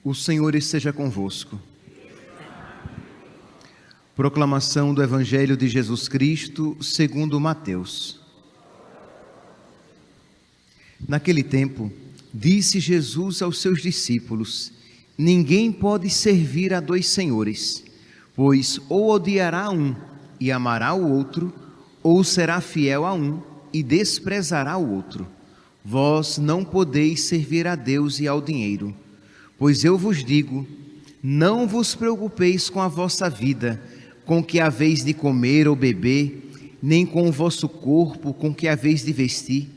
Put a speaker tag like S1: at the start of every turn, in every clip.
S1: O Senhor esteja convosco. Proclamação do Evangelho de Jesus Cristo segundo Mateus. Naquele tempo, disse Jesus aos seus discípulos: ninguém pode servir a dois senhores, pois ou odiará um e amará o outro, ou será fiel a um e desprezará o outro. Vós não podeis servir a Deus e ao dinheiro. Pois eu vos digo, não vos preocupeis com a vossa vida, com que haveis de comer ou beber, nem com o vosso corpo, com que haveis de vestir.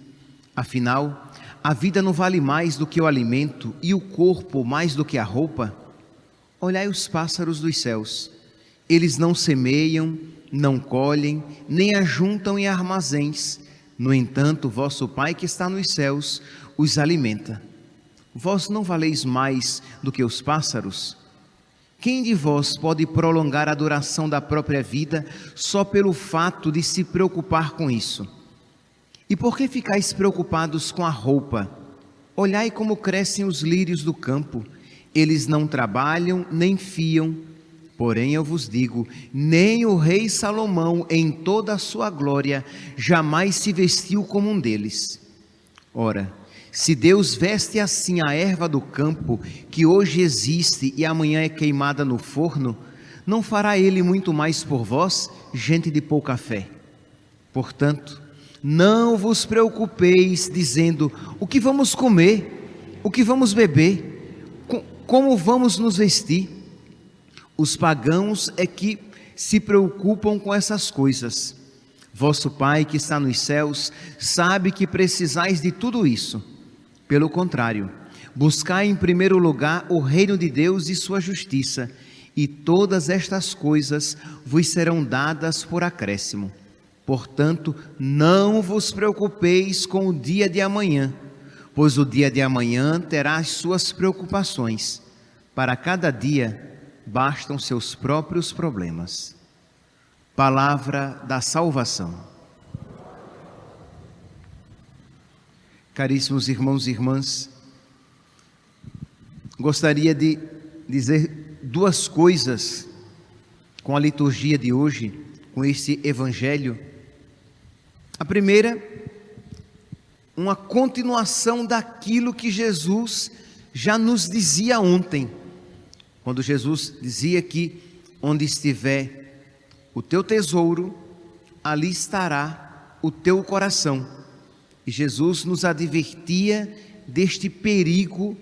S1: Afinal, a vida não vale mais do que o alimento, e o corpo mais do que a roupa? Olhai os pássaros dos céus. Eles não semeiam, não colhem, nem ajuntam em armazéns. No entanto, vosso Pai que está nos céus os alimenta. Vós não valeis mais do que os pássaros? Quem de vós pode prolongar a duração da própria vida só pelo fato de se preocupar com isso? E por que ficais preocupados com a roupa? Olhai como crescem os lírios do campo. Eles não trabalham nem fiam. Porém eu vos digo, nem o rei Salomão em toda a sua glória jamais se vestiu como um deles. Ora, se Deus veste assim a erva do campo, que hoje existe e amanhã é queimada no forno, não fará Ele muito mais por vós, gente de pouca fé? Portanto, não vos preocupeis dizendo, o que vamos comer, o que vamos beber, como vamos nos vestir? Os pagãos é que se preocupam com essas coisas. Vosso Pai que está nos céus sabe que precisais de tudo isso. Pelo contrário, buscai em primeiro lugar o reino de Deus e sua justiça, e todas estas coisas vos serão dadas por acréscimo. Portanto, não vos preocupeis com o dia de amanhã, pois o dia de amanhã terá as suas preocupações. Para cada dia bastam seus próprios problemas. Palavra da salvação. Caríssimos irmãos e irmãs, gostaria de dizer duas coisas com a liturgia de hoje, com este Evangelho. A primeira, uma continuação daquilo que Jesus já nos dizia ontem, quando Jesus dizia que onde estiver o teu tesouro, ali estará o teu coração. E Jesus nos advertia deste perigo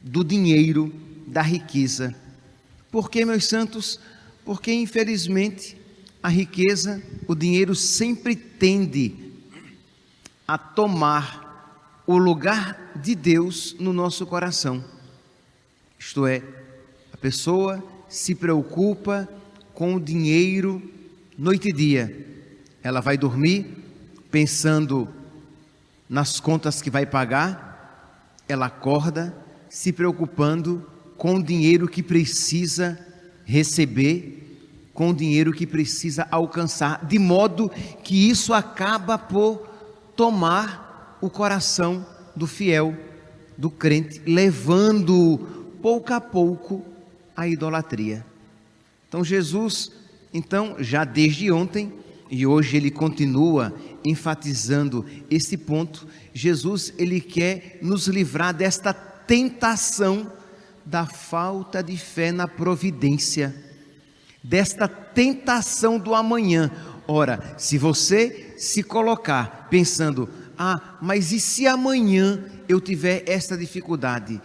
S1: do dinheiro, da riqueza. Por que, meus santos? Porque, infelizmente, a riqueza, o dinheiro sempre tende a tomar o lugar de Deus no nosso coração. Isto é, a pessoa se preocupa com o dinheiro noite e dia. Ela vai dormir pensando nas contas que vai pagar, ela acorda se preocupando com o dinheiro que precisa receber, com o dinheiro que precisa alcançar, de modo que isso acaba por tomar o coração do fiel, do crente, levando pouco a pouco à idolatria. Então Jesus, já desde ontem, e hoje ele continua enfatizando esse ponto, Jesus, ele quer nos livrar desta tentação da falta de fé na providência, desta tentação do amanhã. Ora, se você se colocar pensando, mas e se amanhã eu tiver esta dificuldade?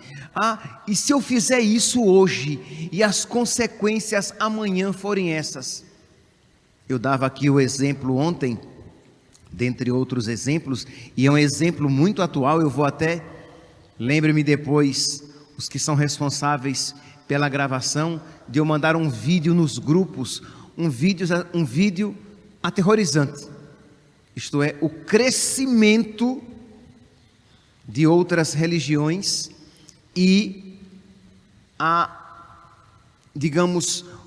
S1: E se eu fizer isso hoje e as consequências amanhã forem essas? Eu dava aqui o exemplo ontem, dentre outros exemplos, e é um exemplo muito atual. Eu vou até, lembre-me depois, os que são responsáveis pela gravação, de eu mandar um vídeo nos grupos, um vídeo aterrorizante. Isto é, o crescimento de outras religiões e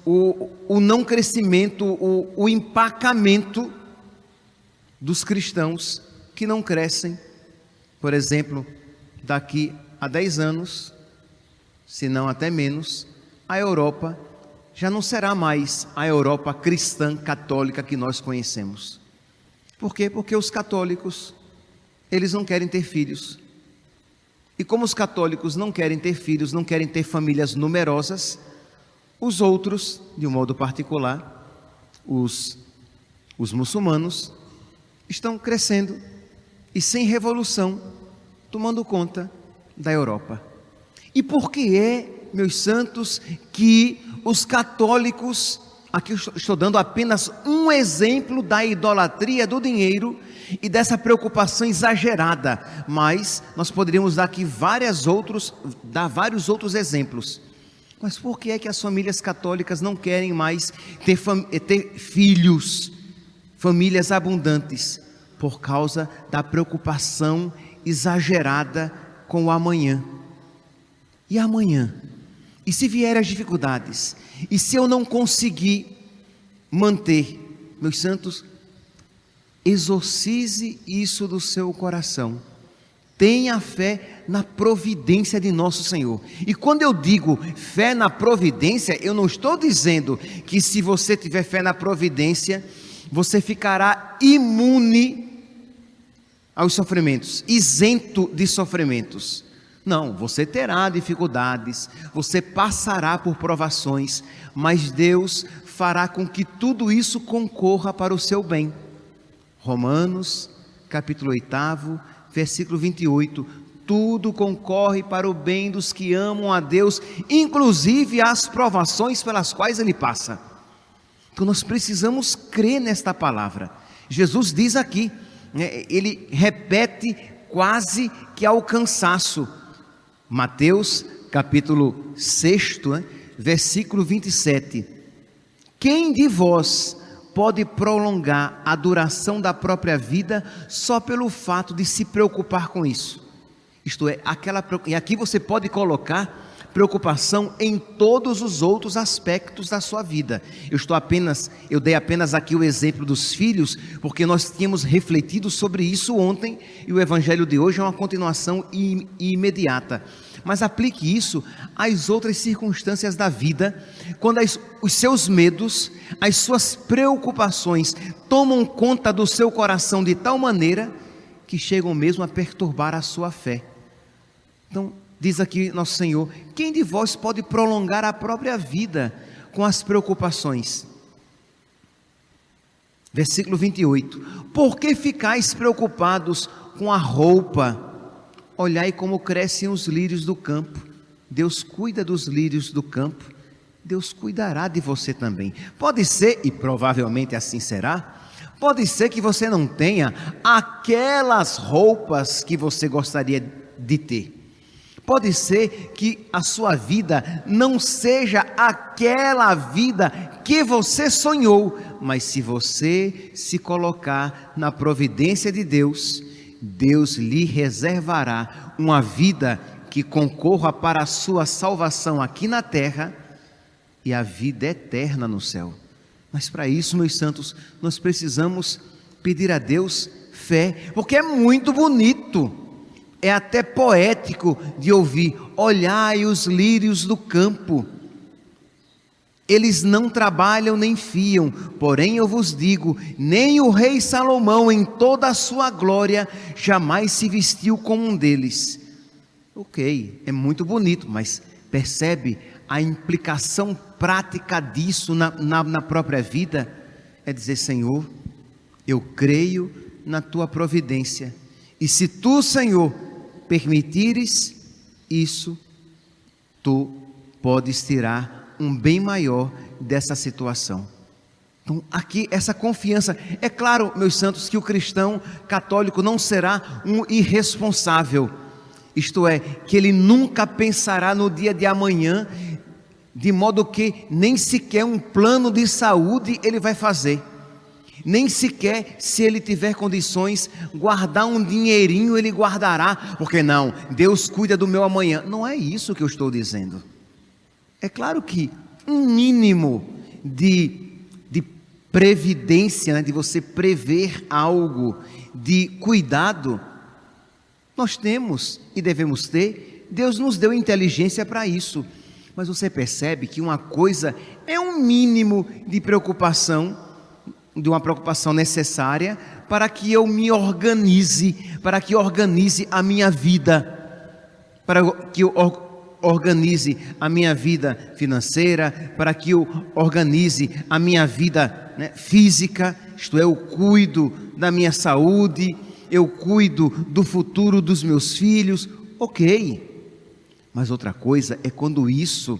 S1: o não crescimento, o empacamento dos cristãos que não crescem. Por exemplo, daqui a 10 anos, se não até menos, a Europa já não será mais a Europa cristã católica que nós conhecemos. Por quê? Porque os católicos, eles não querem ter filhos. E como os católicos não querem ter filhos, não querem ter famílias numerosas, os outros, de um modo particular, os muçulmanos, estão crescendo e sem revolução, tomando conta da Europa. E por que é, meus santos, que os católicos, aqui eu estou dando apenas um exemplo da idolatria do dinheiro e dessa preocupação exagerada, mas nós poderíamos dar aqui vários outros exemplos. Mas por que é que as famílias católicas não querem mais ter filhos, famílias abundantes? Por causa da preocupação exagerada com o amanhã. E amanhã? E se vierem as dificuldades? E se eu não conseguir manter? Meus santos, exorcize isso do seu coração. Tenha fé na providência de nosso Senhor. E quando eu digo fé na providência, eu não estou dizendo que se você tiver fé na providência, você ficará imune aos sofrimentos, isento de sofrimentos. Não, você terá dificuldades, você passará por provações, mas Deus fará com que tudo isso concorra para o seu bem. Romanos, capítulo 8, versículo 28. Tudo concorre para o bem dos que amam a Deus, inclusive as provações pelas quais Ele passa. Então nós precisamos crer nesta palavra. Jesus diz aqui, Ele repete quase que ao cansaço. Mateus, capítulo 6, versículo 27. Quem de vós pode prolongar a duração da própria vida só pelo fato de se preocupar com isso? Isto é, e aqui você pode colocar preocupação em todos os outros aspectos da sua vida. Eu dei apenas aqui o exemplo dos filhos, porque nós tínhamos refletido sobre isso ontem, e o evangelho de hoje é uma continuação imediata. Mas aplique isso às outras circunstâncias da vida, quando os seus medos, as suas preocupações tomam conta do seu coração de tal maneira que chegam mesmo a perturbar a sua fé. Então, diz aqui nosso Senhor: quem de vós pode prolongar a própria vida com as preocupações? Versículo 28. Por que ficais preocupados com a roupa? Olhai como crescem os lírios do campo. Deus cuida dos lírios do campo, Deus cuidará de você também. Pode ser, e provavelmente assim será, pode ser que você não tenha aquelas roupas que você gostaria de ter. Pode ser que a sua vida não seja aquela vida que você sonhou, mas se você se colocar na providência de Deus, Deus lhe reservará uma vida que concorra para a sua salvação aqui na terra e a vida eterna no céu. Mas para isso, meus santos, nós precisamos pedir a Deus fé, porque é muito bonito, é até poético de ouvir: olhai os lírios do campo, eles não trabalham nem fiam, porém eu vos digo, nem o rei Salomão em toda a sua glória jamais se vestiu como um deles. Ok, é muito bonito, mas percebe a implicação prática disso na própria vida? É dizer: Senhor, eu creio na tua providência, e se tu, Senhor, permitires isso, tu podes tirar um bem maior dessa situação. Então aqui essa confiança, é claro, meus santos, que o cristão católico não será um irresponsável, isto é, que ele nunca pensará no dia de amanhã, de modo que nem sequer um plano de saúde ele vai fazer, nem sequer, se ele tiver condições, guardar um dinheirinho ele guardará, porque não, Deus cuida do meu amanhã. Não é isso que eu estou dizendo. É claro que um mínimo de previdência, de você prever algo, de cuidado, nós temos e devemos ter Deus nos deu inteligência para isso. Mas você percebe que uma coisa é um mínimo de preocupação, de uma preocupação necessária para que eu me organize, para que organize a minha vida, para que eu organize a minha vida financeira, para que eu organize a minha vida, física, isto é, eu cuido da minha saúde, eu cuido do futuro dos meus filhos, ok. Mas outra coisa é quando isso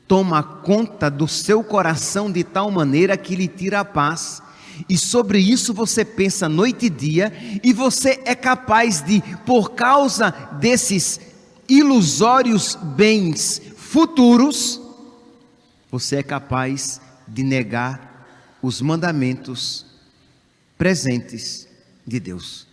S1: toma conta do seu coração de tal maneira que lhe tira a paz. E sobre isso você pensa noite e dia, e você é capaz de, por causa desses ilusórios bens futuros, você é capaz de negar os mandamentos presentes de Deus.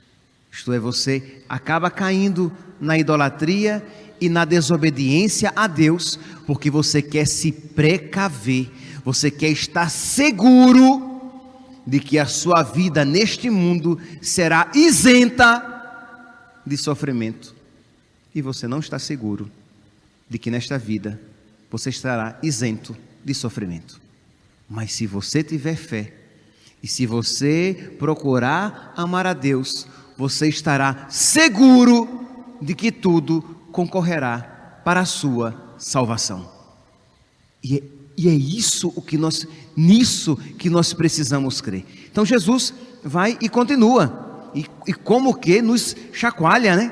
S1: Isto é, você acaba caindo na idolatria e na desobediência a Deus, porque você quer se precaver, você quer estar seguro de que a sua vida neste mundo será isenta de sofrimento. E você não está seguro de que nesta vida você estará isento de sofrimento. Mas se você tiver fé, e se você procurar amar a Deus, você estará seguro de que tudo concorrerá para a sua salvação. E é isso nisso que nós precisamos crer. Então Jesus vai e continua, e como que nos chacoalha, né?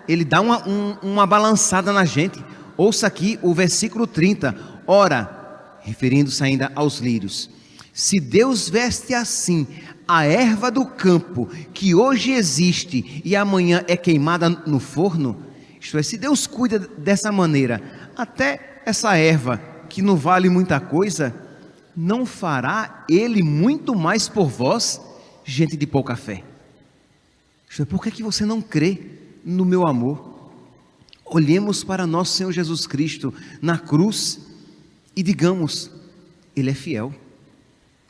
S1: Ele dá uma balançada na gente. Ouça aqui o versículo 30. Ora, referindo-se ainda aos lírios, se Deus veste assim a erva do campo, que hoje existe e amanhã é queimada no forno, isto é, se Deus cuida dessa maneira, até essa erva que não vale muita coisa, não fará Ele muito mais por vós, gente de pouca fé? Isto é, por que você não crê no meu amor? Olhemos para nosso Senhor Jesus Cristo na cruz e digamos: Ele é fiel,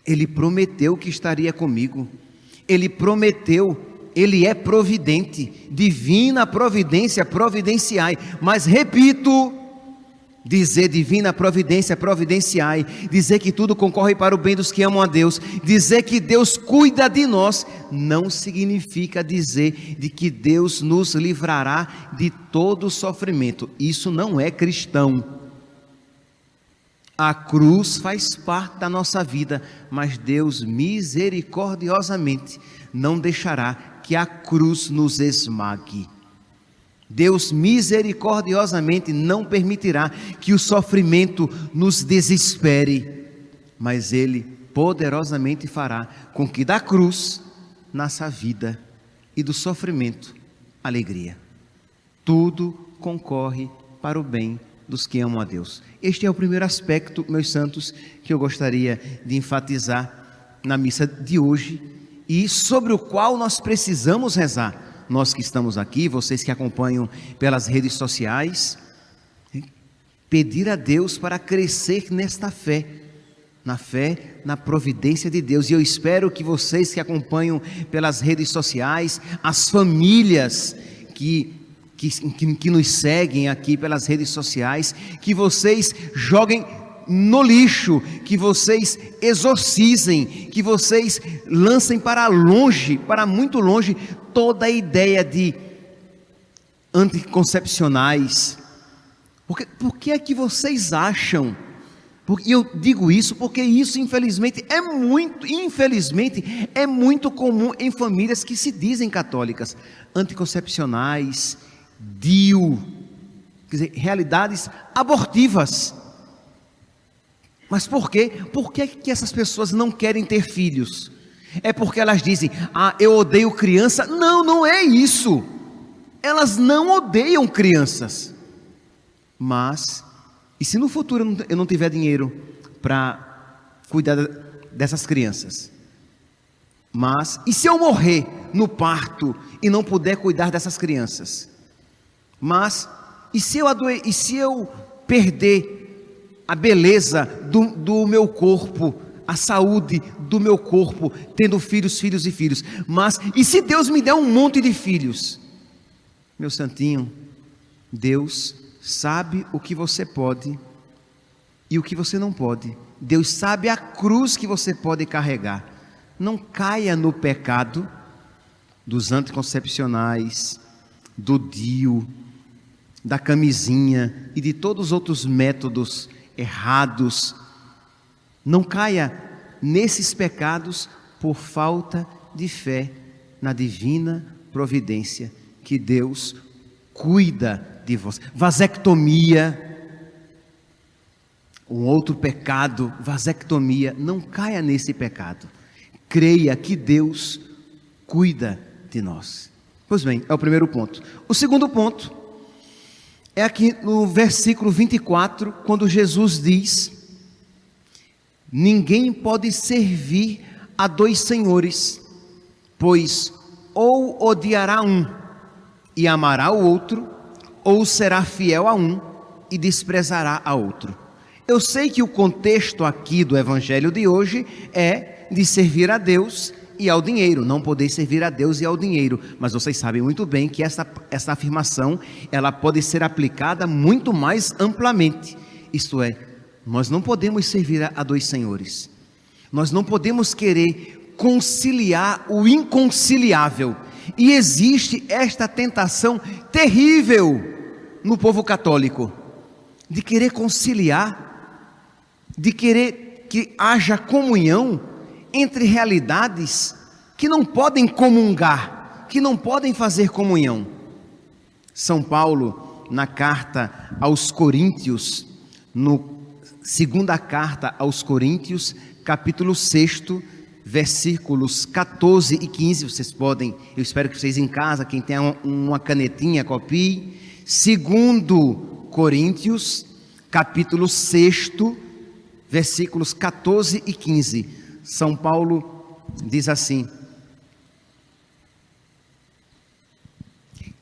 S1: Ele prometeu que estaria comigo, Ele prometeu, Ele é providente, divina providência, providenciai. Mas repito, dizer divina providência, providenciai, dizer que tudo concorre para o bem dos que amam a Deus, dizer que Deus cuida de nós, não significa dizer de que Deus nos livrará de todo sofrimento. Isso não é cristão. A cruz faz parte da nossa vida, mas Deus misericordiosamente não deixará que a cruz nos esmague. Deus misericordiosamente não permitirá que o sofrimento nos desespere, mas Ele poderosamente fará com que da cruz nasça a vida e do sofrimento alegria. Tudo concorre para o bem dos que amam a Deus. Este é o primeiro aspecto, meus santos, que eu gostaria de enfatizar na missa de hoje e sobre o qual nós precisamos rezar. Nós que estamos aqui, vocês que acompanham pelas redes sociais, pedir a Deus para crescer nesta fé, na providência de Deus. E eu espero que vocês que acompanham pelas redes sociais, as famílias que nos seguem aqui pelas redes sociais, que vocês joguem no lixo, que vocês exorcizem, que vocês lancem para longe, para muito longe, toda a ideia de anticoncepcionais. Por que é que vocês acham? E eu digo isso porque isso infelizmente é muito comum em famílias que se dizem católicas. Anticoncepcionais, DIU, quer dizer, realidades abortivas. Mas por quê? Por que essas pessoas não querem ter filhos? É porque elas dizem: eu odeio criança. Não, não é isso. Elas não odeiam crianças. Mas, e se no futuro eu não tiver dinheiro para cuidar dessas crianças? Mas, e se eu morrer no parto e não puder cuidar dessas crianças? Mas, e se eu perder a beleza do meu corpo, a saúde do meu corpo, tendo filhos e filhos? Mas, e se Deus me der um monte de filhos? Meu santinho, Deus sabe o que você pode e o que você não pode. Deus sabe a cruz que você pode carregar. Não caia no pecado dos anticoncepcionais, do DIU, da camisinha e de todos os outros métodos errados. Não caia nesses pecados por falta de fé na divina providência, que Deus cuida de você. Vasectomia, um outro pecado, vasectomia. Não caia nesse pecado. Creia que Deus cuida de nós. Pois bem, é o primeiro ponto. O segundo ponto é aqui no versículo 24, quando Jesus diz: ninguém pode servir a dois senhores, pois ou odiará um e amará o outro, ou será fiel a um e desprezará a outro. Eu sei que o contexto aqui do evangelho de hoje é de servir a Deus e ao dinheiro, não poder servir a Deus e ao dinheiro, mas vocês sabem muito bem que essa afirmação, ela pode ser aplicada muito mais amplamente. Isto é, nós não podemos servir a dois senhores, nós não podemos querer conciliar o inconciliável, e existe esta tentação terrível no povo católico, de querer conciliar, de querer que haja comunhão entre realidades que não podem comungar, que não podem fazer comunhão. São Paulo, na carta aos Coríntios, segunda carta aos Coríntios, capítulo 6, versículos 14 e 15, vocês podem, eu espero que vocês em casa, quem tem uma canetinha, copie. Segundo Coríntios, capítulo 6, versículos 14 e 15, São Paulo diz assim: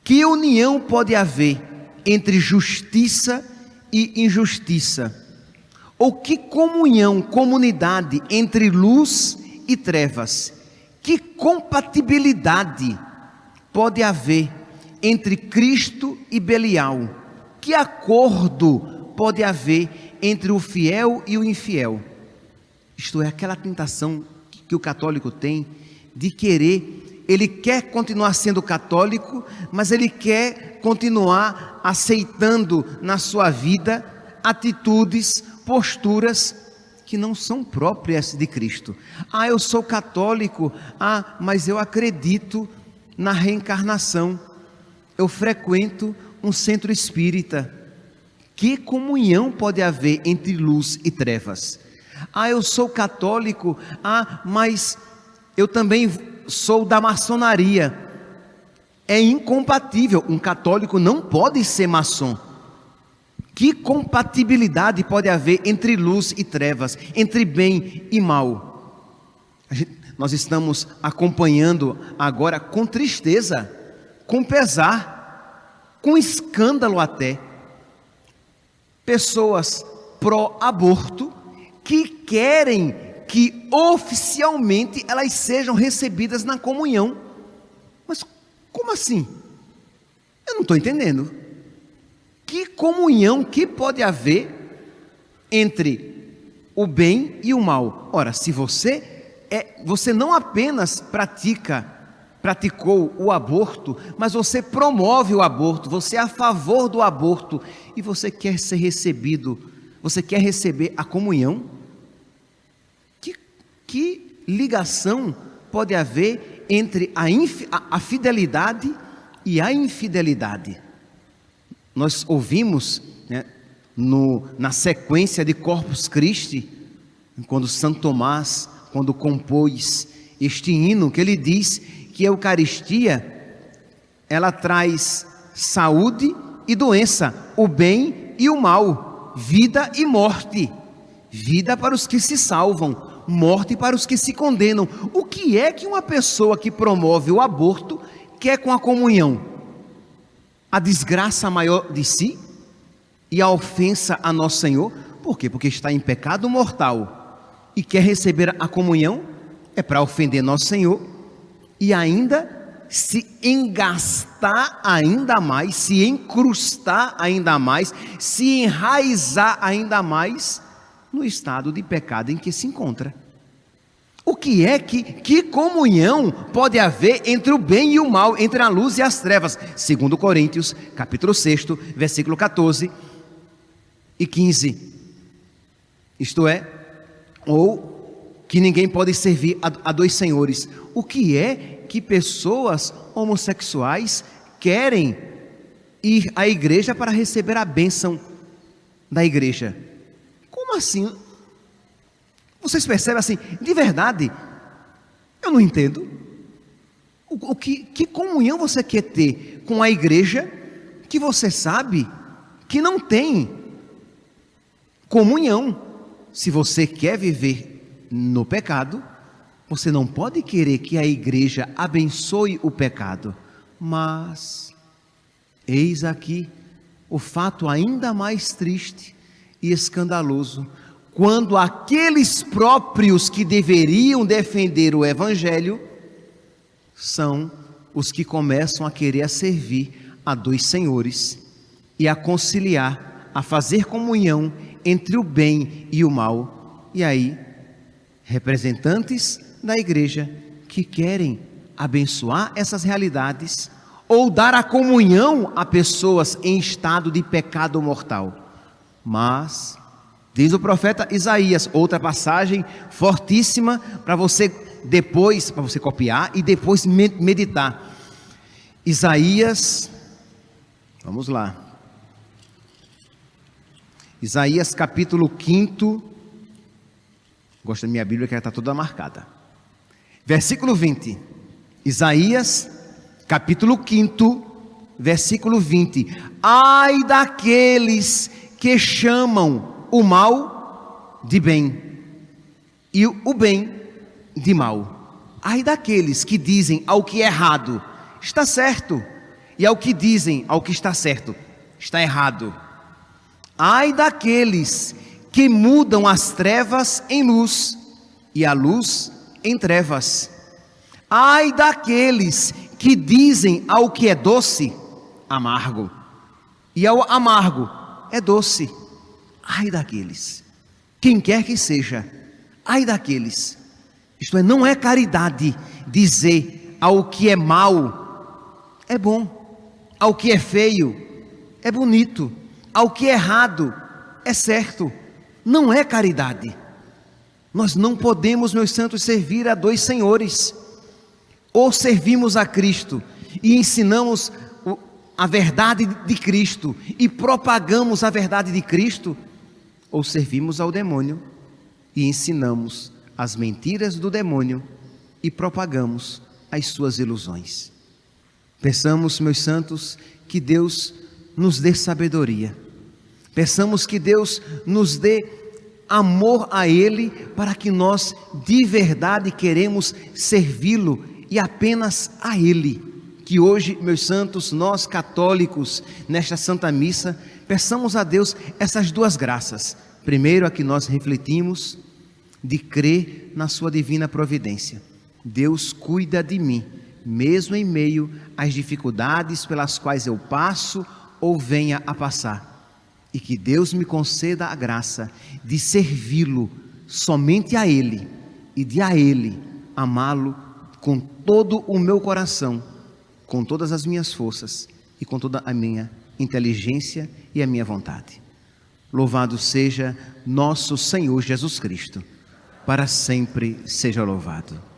S1: que união pode haver entre justiça e injustiça? Ou que comunhão, comunidade entre luz e trevas? Que compatibilidade pode haver entre Cristo e Belial? Que acordo pode haver entre o fiel e o infiel? Isto é, aquela tentação que o católico tem de querer, ele quer continuar sendo católico, mas ele quer continuar aceitando na sua vida atitudes, posturas que não são próprias de Cristo. Ah, eu sou católico, mas eu acredito na reencarnação, eu frequento um centro espírita. Que comunhão pode haver entre luz e trevas? Eu sou católico, mas eu também sou da maçonaria. É incompatível, um católico não pode ser maçom. Que compatibilidade pode haver entre luz e trevas, entre bem e mal? Nós estamos acompanhando agora com tristeza, com pesar, com escândalo até, pessoas pró-aborto que querem que oficialmente elas sejam recebidas na comunhão. Mas como assim? Eu não estou entendendo. Que comunhão que pode haver entre o bem e o mal? Ora, se você não apenas praticou o aborto, mas você promove o aborto, você é a favor do aborto, e você quer ser recebido, você quer receber a comunhão? Que ligação pode haver entre a fidelidade e a infidelidade? Nós ouvimos, né, na sequência de Corpus Christi, quando Santo Tomás, quando compôs este hino, que ele diz que a Eucaristia, ela traz saúde e doença, o bem e o mal, vida e morte, vida para os que se salvam, morte para os que se condenam. O que é que uma pessoa que promove o aborto quer com a comunhão? A desgraça maior de si e a ofensa a nosso Senhor? Por quê? Porque está em pecado mortal e quer receber a comunhão, é para ofender nosso Senhor e ainda se engastar ainda mais, se encrustar ainda mais, se enraizar ainda mais no estado de pecado em que se encontra. O que é que comunhão pode haver entre o bem e o mal, entre a luz e as trevas? 2 Coríntios, capítulo 6, versículo 14 e 15. Isto é, ou que ninguém pode servir a dois senhores. O que é que pessoas homossexuais querem ir à igreja para receber a bênção da igreja? Como assim? Vocês percebem assim, de verdade, eu não entendo. Que comunhão você quer ter com a igreja que você sabe que não tem comunhão? Se você quer viver no pecado, você não pode querer que a igreja abençoe o pecado. Mas, eis aqui o fato ainda mais triste e escandaloso, quando aqueles próprios que deveriam defender o evangelho são os que começam a querer servir a dois senhores e a conciliar, a fazer comunhão entre o bem e o mal. E aí, representantes da igreja que querem abençoar essas realidades ou dar a comunhão a pessoas em estado de pecado mortal. Mas diz o profeta Isaías, outra passagem fortíssima para você depois, para você copiar e depois meditar. Isaías, vamos lá. Isaías capítulo 5, gosto da minha Bíblia que ela está toda marcada. Versículo 20. Isaías capítulo 5, versículo 20. Ai daqueles que chamam o mal de bem e o bem de mal. Ai daqueles que dizem ao que é errado está certo, e ao que dizem ao que está certo está errado. Ai daqueles que mudam as trevas em luz e a luz em trevas. Ai daqueles que dizem ao que é doce, amargo, e ao amargo é doce. Ai daqueles, quem quer que seja, ai daqueles. Isto é, não é caridade dizer ao que é mal é bom, ao que é feio é bonito, ao que é errado é certo. Não é caridade. Nós não podemos, meus santos, servir a dois senhores. Ou servimos a Cristo e ensinamos a verdade de Cristo e propagamos a verdade de Cristo, ou servimos ao demônio e ensinamos as mentiras do demônio e propagamos as suas ilusões. Peçamos, meus santos, que Deus nos dê sabedoria. Peçamos que Deus nos dê amor a Ele, para que nós de verdade queremos servi-lo e apenas a Ele. Que hoje, meus santos, nós católicos, nesta Santa Missa, peçamos a Deus essas duas graças. Primeiro, a que nós refletimos de crer na sua divina providência. Deus cuida de mim, mesmo em meio às dificuldades pelas quais eu passo ou venha a passar. E que Deus me conceda a graça de servi-lo somente a Ele e de a Ele amá-lo com todo o meu coração, com todas as minhas forças e com toda a minha inteligência e a minha vontade. Louvado seja nosso Senhor Jesus Cristo, para sempre seja louvado.